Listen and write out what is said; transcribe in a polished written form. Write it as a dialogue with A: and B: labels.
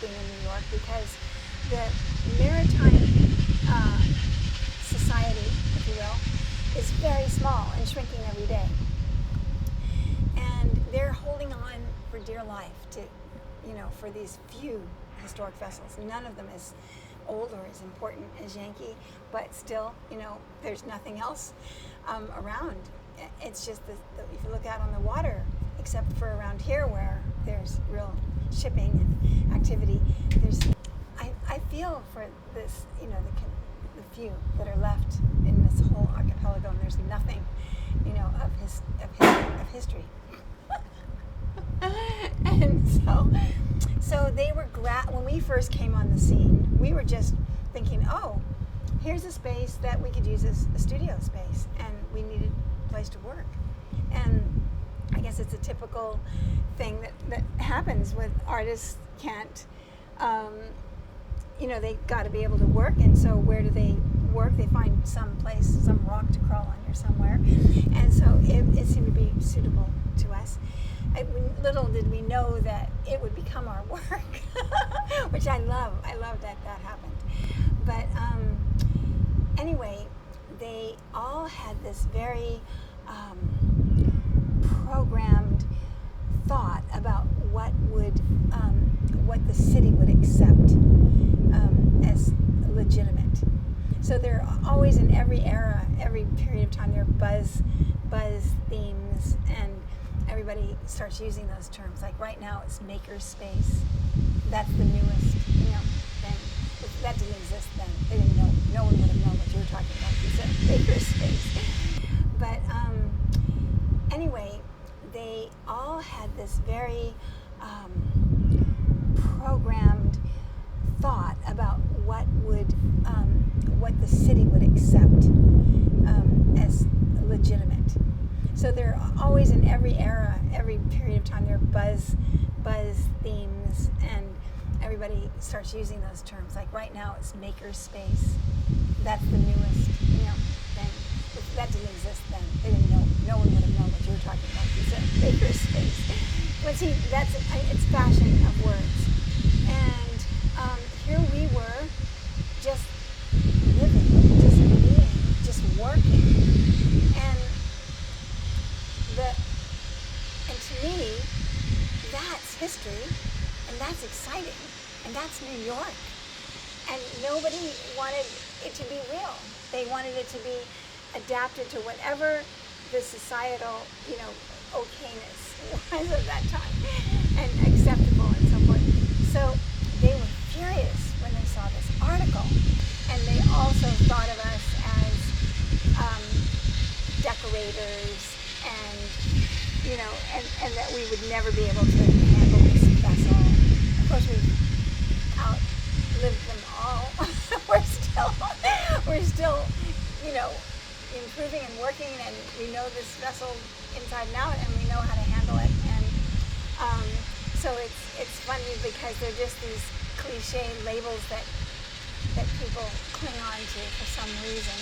A: interesting in New York because the maritime society, if you will, is very small and shrinking every day. And they're holding on for dear life to, for these few historic vessels. None of them is old or as important as Yankee, but still, there's nothing else around. It's just if you look out on the water, except for around here where there's real shipping and activity, I feel for this, the few that are left in this whole archipelago, and there's nothing, of history. And so they were when we first came on the scene, we were just thinking, oh, here's a space that we could use as a studio space, and we needed a place to work. And I guess it's a typical thing that happens with artists can't, they got to be able to work, and so where do they work? They find some place, some rock to crawl under somewhere, and so it seemed to be suitable to us. Little did we know that it would become our work, which I love. I love that happened. But anyway, they all had this very programmed thought about what the city would accept as legitimate. So they're always, in every era, every period of time, there are buzz themes, and everybody starts using those terms. Like right now, it's maker space. That's the newest, thing. That didn't exist then. They didn't know. No one would have known what you were talking about. You said maker space. But anyway, they all had this very programmed thought about what the city would accept as legitimate. So they're always, in every era, every period of time, there are buzz themes, and everybody starts using those terms. Like right now, it's maker space. That's the newest, thing. That didn't exist then. They didn't know. No one would have known what you were talking about. You said maker space. But see, it's fashion of words. And here we were, just living, just being, just working, and to me, that's history, and that's exciting, and that's New York. And nobody wanted it to be real. They wanted it to be adapted to whatever the societal, okayness was at that time, and acceptable and so forth. So they were furious when they saw this article, and they also thought of us as decorators, and and that we would never be able to handle this vessel. Of course, we've outlived them all. we're still, improving and working, and we know this vessel inside and out, and we know how to handle it. And so it's funny because they're just these cliche labels that people cling on to for some reason.